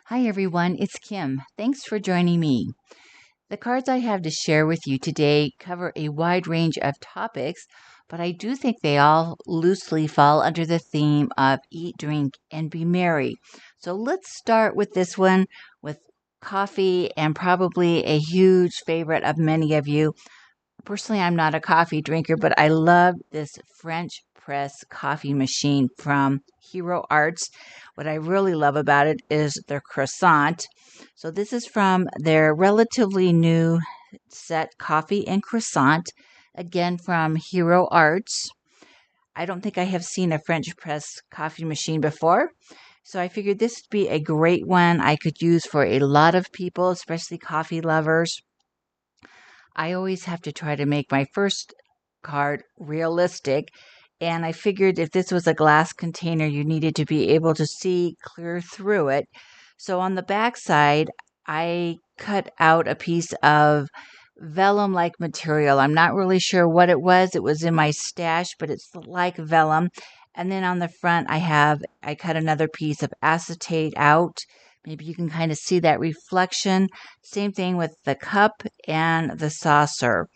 Hi everyone, it's Kim. Thanks for joining me. The cards I have to share with you today cover a wide range of topics, but I do think they all loosely fall under the theme of eat, drink, and be merry. So let's start with this one with coffee and probably a huge favorite of many of you. Personally, I'm not a coffee drinker, but I love this French press coffee machine from Hero Arts. What I really love about it is their croissant. So, this is from their relatively new set Coffee and Croissant, again from Hero Arts. I don't think I have seen a French press coffee machine before. So I figured this would be a great one I could use for a lot of people, especially coffee lovers. I always have to try to make my first card realistic. And I figured if this was a glass container, you needed to be able to see clear through it. So on the back side, I cut out a piece of vellum like material. I'm not really sure what it was. It was in my stash, but it's like vellum. And then on the front, I cut another piece of acetate out. Maybe you can kind of see that reflection. Same thing with the cup and the saucer.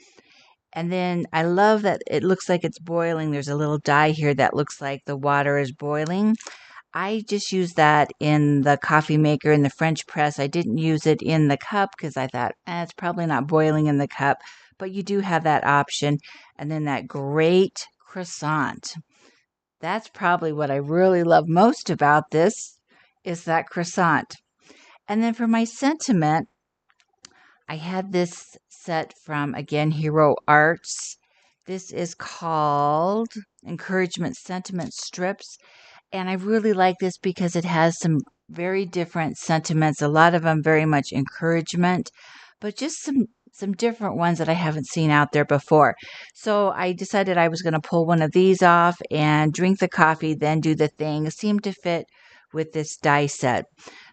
And then I love that it looks like it's boiling. There's a little dye here that looks like the water is boiling. I just used that in the coffee maker in the French press. I didn't use it in the cup because I thought, it's probably not boiling in the cup, but you do have that option. And then that great croissant. That's probably what I really love most about this is that croissant. And then for my sentiment, I had this set from, again, Hero Arts. This is called Encouragement Sentiment Strips. And I really like this because it has some very different sentiments, a lot of them very much encouragement, but just some different ones that I haven't seen out there before. So I decided I was going to pull one of these off and drink the coffee, then do the thing. It seemed to fit with this die set.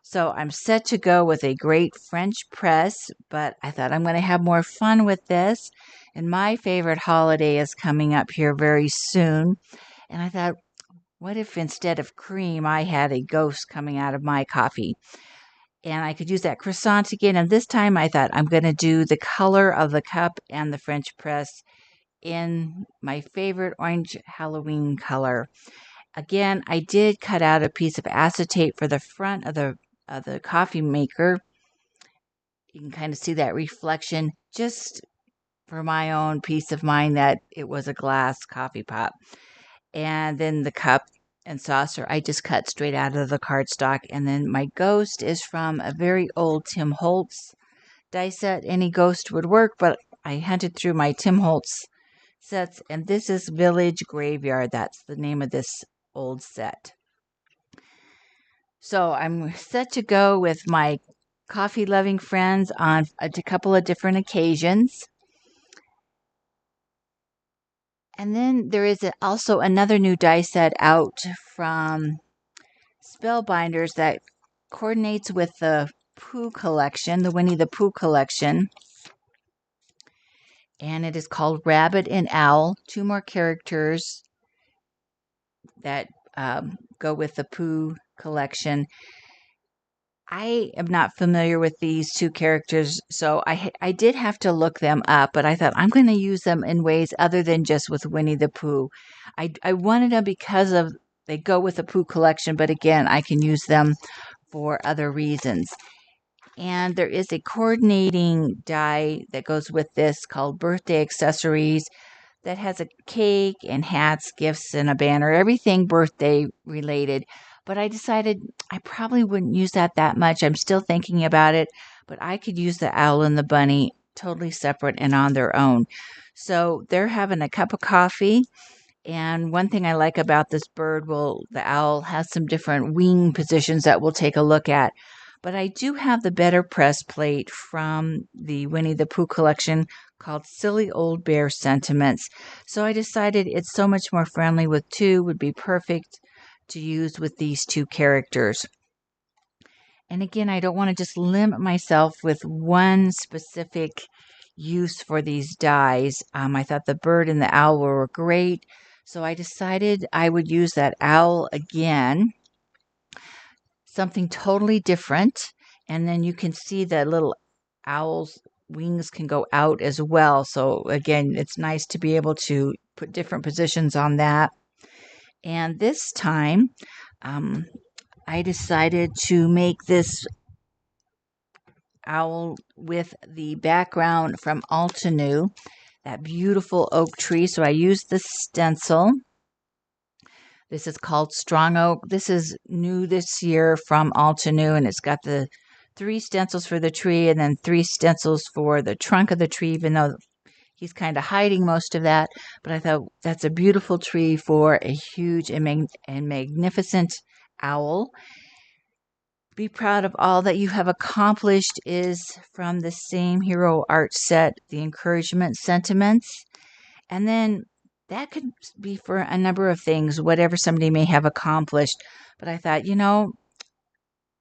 So I'm set to go with a great French press, but I thought I'm going to have more fun with this. And my favorite holiday is coming up here very soon. And I thought, what if instead of cream, I had a ghost coming out of my coffee? And I could use that croissant again. And this time I thought I'm going to do the color of the cup and the French press in my favorite orange Halloween color. Again, I did cut out a piece of acetate for the front of the coffee maker. You can kind of see that reflection just for my own peace of mind that it was a glass coffee pot. And then the cup and saucer, I just cut straight out of the cardstock. And then my ghost is from a very old Tim Holtz die set. Any ghost would work, but I hunted through my Tim Holtz sets, and this is Village Graveyard. That's the name of this old set. So I'm set to go with my coffee loving friends on a couple of different occasions. And then there is also another new die set out from Spellbinders that coordinates with the Pooh collection, the Winnie the Pooh collection. And it is called Rabbit and Owl. Two more characters that go with the Pooh collection. I am not familiar with these two characters, so I did have to look them up, but I thought I'm going to use them in ways other than just with Winnie the Pooh. I wanted them because of they go with the Pooh collection, but again, I can use them for other reasons. And there is a coordinating die that goes with this called Birthday Accessories that has a cake and hats, gifts, and a banner, everything birthday related. But I decided I probably wouldn't use that much. I'm still thinking about it, but I could use the owl and the bunny totally separate and on their own. So they're having a cup of coffee. And one thing I like about this bird, the owl has some different wing positions that we'll take a look at. But I do have the better press plate from the Winnie the Pooh collection called Silly Old Bear Sentiments. So I decided it's so much more friendly with two, would be perfect to use with these two characters. And again, I don't want to just limit myself with one specific use for these dies. I thought the bird and the owl were great. So I decided I would use that owl again. something totally different. And then you can see the little owl's wings can go out as well. So again, it's nice to be able to put different positions on that. And this time, I decided to make this owl with the background from Altenew, that beautiful oak tree. So I used the stencil. This is called Strong Oak. This is new this year from Altenew, and it's got the 3 stencils for the tree and then 3 stencils for the trunk of the tree, even though he's kind of hiding most of that. But I thought that's a beautiful tree for a huge and magnificent owl. Be proud of all that you have accomplished is from the same hero art set, the encouragement sentiments. And then that could be for a number of things, whatever somebody may have accomplished. But I thought,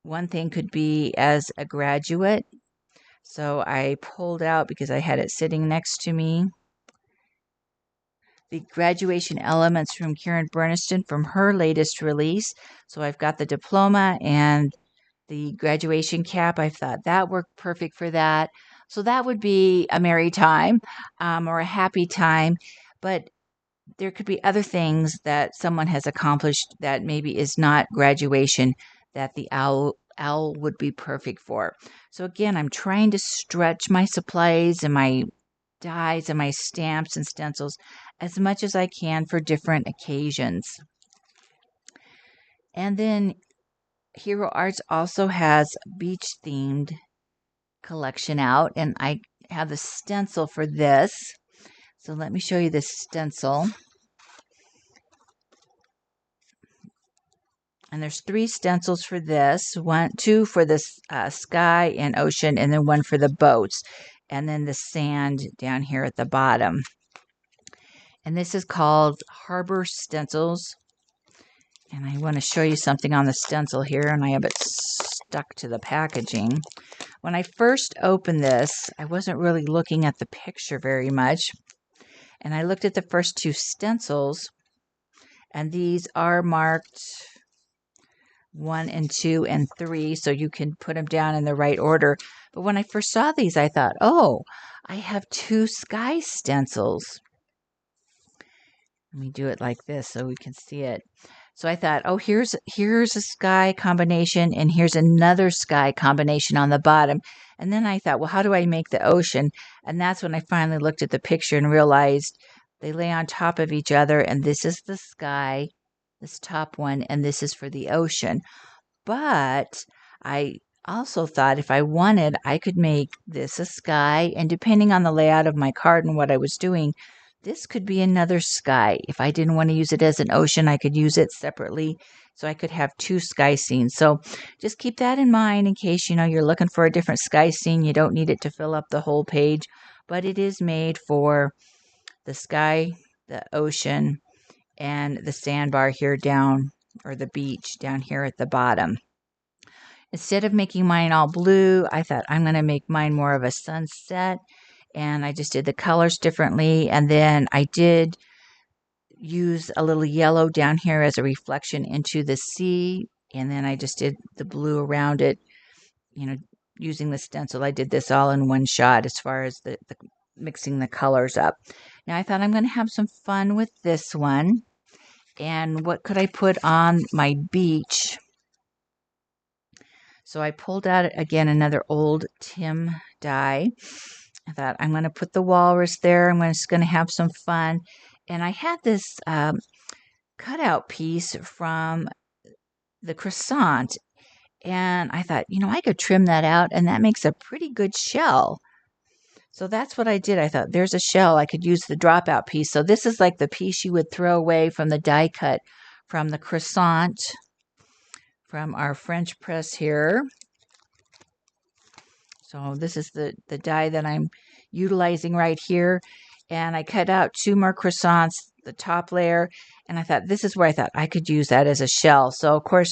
one thing could be as a graduate. So I pulled out, because I had it sitting next to me, the graduation elements from Karen Burniston from her latest release. So I've got the diploma and the graduation cap. I thought that worked perfect for that. So that would be a merry time, or a happy time. But there could be other things that someone has accomplished that maybe is not graduation, that the owl would be perfect for. So again, I'm trying to stretch my supplies and my dies and my stamps and stencils as much as I can for different occasions. And then Hero Arts also has beach themed collection out, and I have the stencil for this. So let me show you this stencil. And there's 3 stencils for this, 2 for the sky and ocean, and then 1 for the boats, and then the sand down here at the bottom. And this is called Harbor Stencils. And I want to show you something on the stencil here, and I have it stuck to the packaging. When I first opened this, I wasn't really looking at the picture very much. And I looked at the first 2 stencils, and these are marked 1 and 2 and 3, so you can put them down in the right order. But when I first saw these, I thought, oh, I have 2 sky stencils. Let me do it like this so we can see it. So I thought, oh, here's a sky combination, and here's another sky combination on the bottom. And then I thought, well, how do I make the ocean? And that's when I finally looked at the picture and realized they lay on top of each other, and this is the sky, this top one, and this is for the ocean. But I also thought if I wanted, I could make this a sky, and depending on the layout of my card and what I was doing, this could be another sky. If I didn't want to use it as an ocean, I could use it separately, so I could have 2 sky scenes. So just keep that in mind in case, you're looking for a different sky scene. You don't need it to fill up the whole page, but it is made for the sky, the ocean, and the sandbar here down, or the beach down here at the bottom. Instead of making mine all blue, I thought I'm going to make mine more of a sunset, and I just did the colors differently. And then I did use a little yellow down here as a reflection into the sea, and then I just did the blue around it, using the stencil. I did this all in one shot as far as the mixing the colors up. Now I thought I'm going to have some fun with this one. And what could I put on my beach? So I pulled out, again, another old Tim die. I thought I'm going to put the walrus there. I'm just going to have some fun. And I had this cutout piece from the croissant. And I thought, I could trim that out, and that makes a pretty good shell. So that's what I did. I thought, there's a shell. I could use the dropout piece. So this is like the piece you would throw away from the die cut from the croissant from our French press here. So this is the die that I'm utilizing right here. And I cut out 2 more croissants, the top layer. And I thought, this is where I thought I could use that as a shell. So, of course,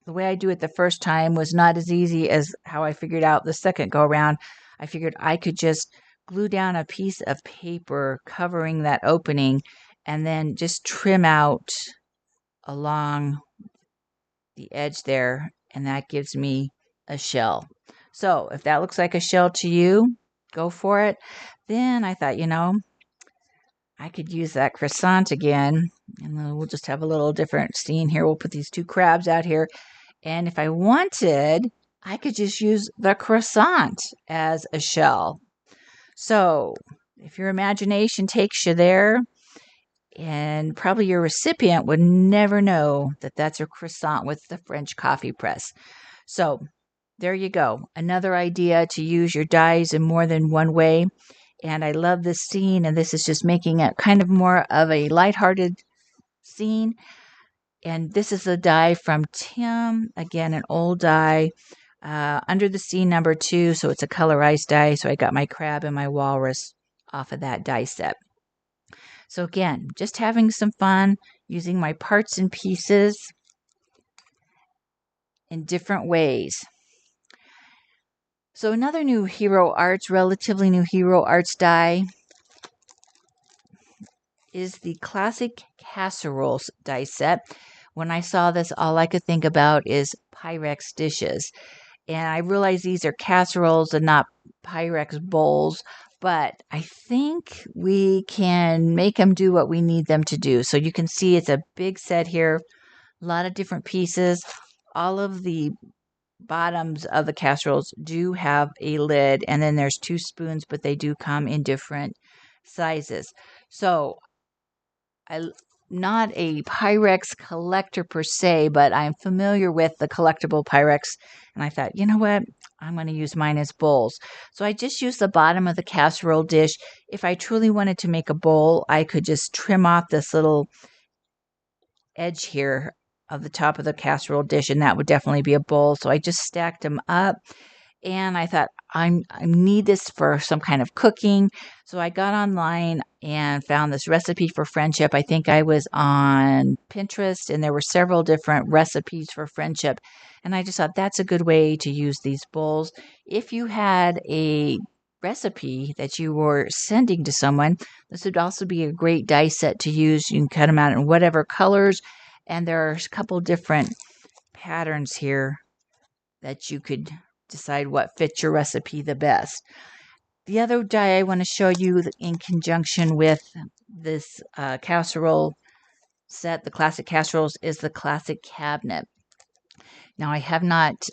the way I do it the first time was not as easy as how I figured out the second go around. I figured I could just glue down a piece of paper covering that opening, and then just trim out along the edge there, and that gives me a shell. So if that looks like a shell to you, go for it. Then I thought, I could use that croissant again, and then we'll just have a little different scene here. We'll put these two crabs out here, and if I wanted, I could just use the croissant as a shell. So if your imagination takes you there, and probably your recipient would never know that that's a croissant with the French coffee press. So there you go. Another idea to use your dies in more than one way. And I love this scene, and this is just making it kind of more of a lighthearted scene. And this is a die from Tim, again, an old die, under the scene number 2. So it's a colorized die. So I got my crab and my walrus off of that die set. So again, just having some fun using my parts and pieces in different ways. So another new Hero Arts, relatively new Hero Arts die is the Classic Casseroles die set. When I saw this, all I could think about is Pyrex dishes. And I realize these are casseroles and not Pyrex bowls, but I think we can make them do what we need them to do. So you can see it's a big set here, a lot of different pieces. All of the bottoms of the casseroles do have a lid, and then there's 2 spoons, but they do come in different sizes. So I'm not a Pyrex collector per se, but I'm familiar with the collectible Pyrex, and I thought, you know what? I'm going to use mine as bowls. So I just used the bottom of the casserole dish. If I truly wanted to make a bowl, I could just trim off this little edge here of the top of the casserole dish, and that would definitely be a bowl. So I just stacked them up, and I thought I need this for some kind of cooking. So I got online and found this recipe for friendship. I think I was on Pinterest, and there were several different recipes for friendship, and I just thought that's a good way to use these bowls. If you had a recipe that you were sending to someone, this would also be a great die set to use. You can cut them out in whatever colors, and there are a couple different patterns here that you could decide what fits your recipe the best. The other die I want to show you in conjunction with this casserole set, the classic casseroles, is the classic cabinet. Now, I have not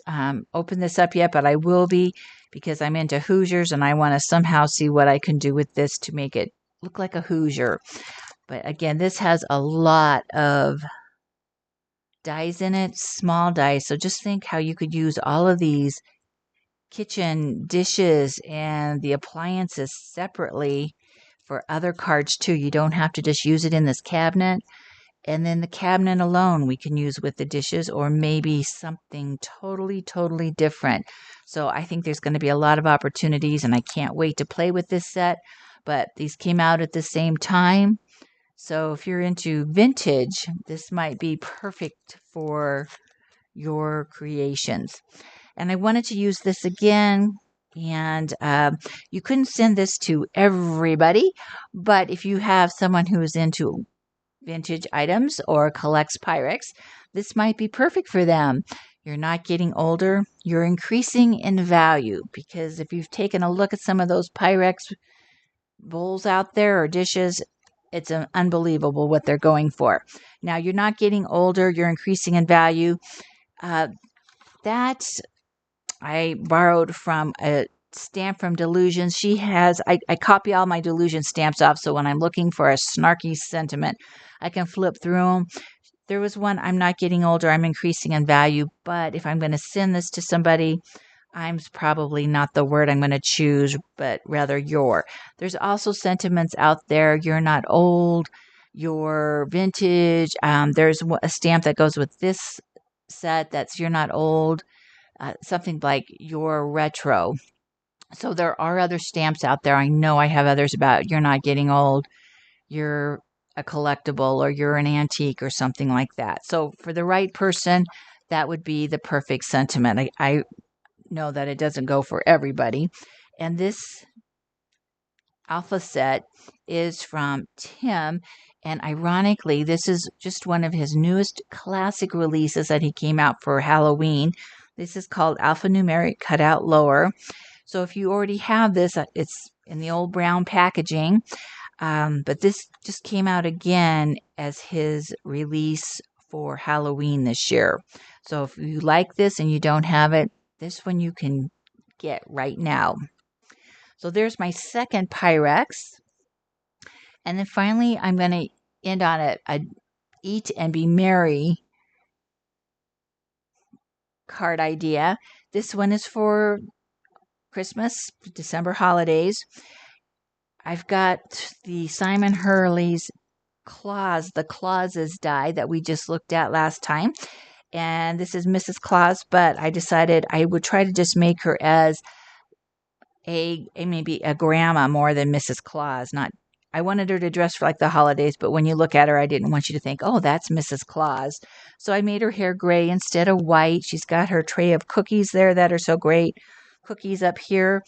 opened this up yet, but I will be, because I'm into Hoosiers and I want to somehow see what I can do with this to make it look like a Hoosier. But again, this has a lot of dies in it, small dies. So just think how you could use all of these kitchen dishes and the appliances separately for other cards too. You don't have to just use it in this cabinet. And then the cabinet alone we can use with the dishes, or maybe something totally different. So I think there's going to be a lot of opportunities, and I can't wait to play with this set. But these came out at the same time. So if you're into vintage, this might be perfect for your creations. And I wanted to use this again. And you couldn't send this to everybody, but if you have someone who is into vintage items or collects Pyrex, this might be perfect for them. You're not getting older, you're increasing in value, because if you've taken a look at some of those Pyrex bowls out there or dishes, it's unbelievable what they're going for. Now, you're not getting older, you're increasing in value. That I borrowed from a stamp from Delusions. She has, I copy all my Delusion stamps off, so when I'm looking for a snarky sentiment, I can flip through them. There was one, I'm not getting older, I'm increasing in value, but if I'm going to send this to somebody, I'm probably not the word I'm going to choose, but rather your. There's also sentiments out there, you're not old, you're vintage. There's a stamp that goes with this set that's you're not old. Something like your retro. So there are other stamps out there. I know I have others about you're not getting old, you're a collectible, or you're an antique, or something like that. So for the right person, that would be the perfect sentiment. I know that it doesn't go for everybody. And this alpha set is from Tim, And ironically, this is just one of his newest classic releases that he came out for Halloween. This is called Alphanumeric Cutout Lower. So if you already have this, it's in the old brown packaging. But this just came out again as his release for Halloween this year. So if you like this and you don't have it, this one you can get right now. So there's my second Pyrex. And then finally, I'm going to end on a Eat and Be Merry card idea. This one is for Christmas, December holidays. I've got the Simon Hurley's Claus, the Clauses die that we just looked at last time. And this is Mrs. Claus, but I decided I would try to just make her as a maybe a grandma more than Mrs. Claus. Not, I wanted her to dress for like the holidays, but when you look at her, I didn't want you to think, oh, that's Mrs. Claus. So I made her hair gray instead of white. She's got her tray of cookies there that are so great. Cookies up here.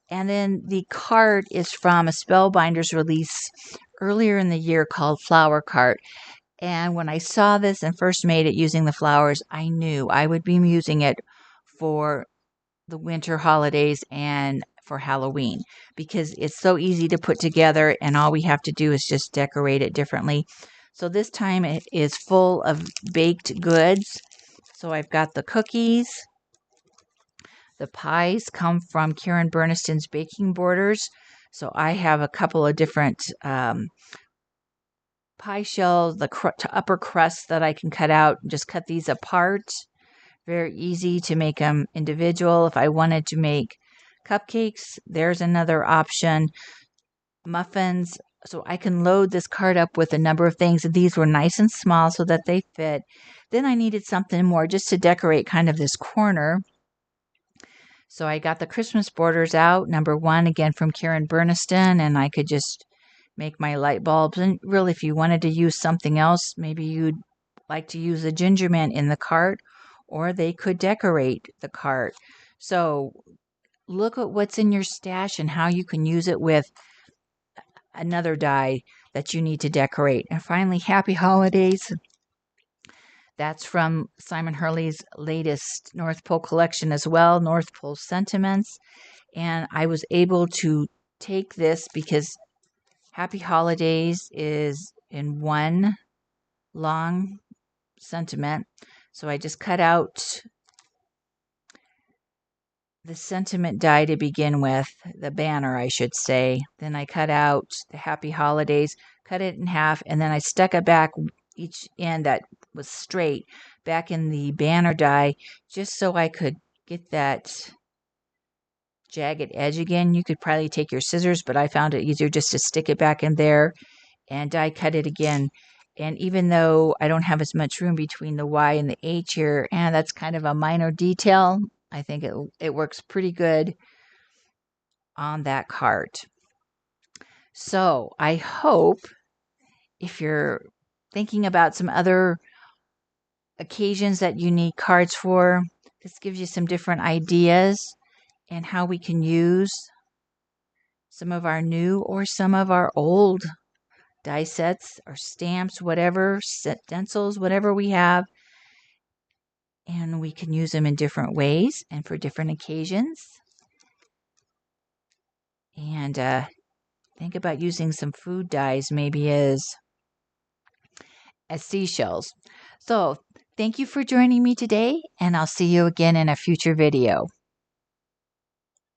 And then the card is from a Spellbinders release earlier in the year called Flower Cart. And when I saw this and first made it using the flowers, I knew I would be using it for the winter holidays and for Halloween because it's so easy to put together and all we have to do is just decorate it differently. So this time it is full of baked goods. So I've got the cookies. The pies come from Karen Berniston's Baking Borders. So I have a couple of different pie shells, the upper crust that I can cut out. Just cut these apart. Very easy to make them individual. If I wanted to make cupcakes, there's another option. Muffins. So I can load this card up with a number of things. And these were nice and small so that they fit. Then I needed something more just to decorate kind of this corner. So I got the Christmas borders out. Number one, again, from Karen Berniston. And I could just make my light bulbs. And really, if you wanted to use something else, maybe you'd like to use a ginger man in the cart, or they could decorate the cart. So look at what's in your stash and how you can use it with another die that you need to decorate. And finally, Happy Holidays. That's from Simon Hurley's latest North Pole collection as well, North Pole Sentiments. And I was able to take this because Happy Holidays is in one long sentiment. So I just cut out the sentiment die to begin with, the banner, I should say. Then I cut out the Happy Holidays, cut it in half, and then I stuck it back, each end that was straight, back in the banner die, just so I could get that jagged edge again. You could probably take your scissors, but I found it easier just to stick it back in there and die cut it again. And even though I don't have as much room between the Y and the H here, and that's kind of a minor detail, I think it works pretty good on that cart. So I hope if you're thinking about some other occasions that you need cards for, this gives you some different ideas and how we can use some of our new or some of our old die sets or stamps, whatever, stencils, whatever we have. And we can use them in different ways and for different occasions. And think about using some food dyes maybe as seashells. So thank you for joining me today, and I'll see you again in a future video.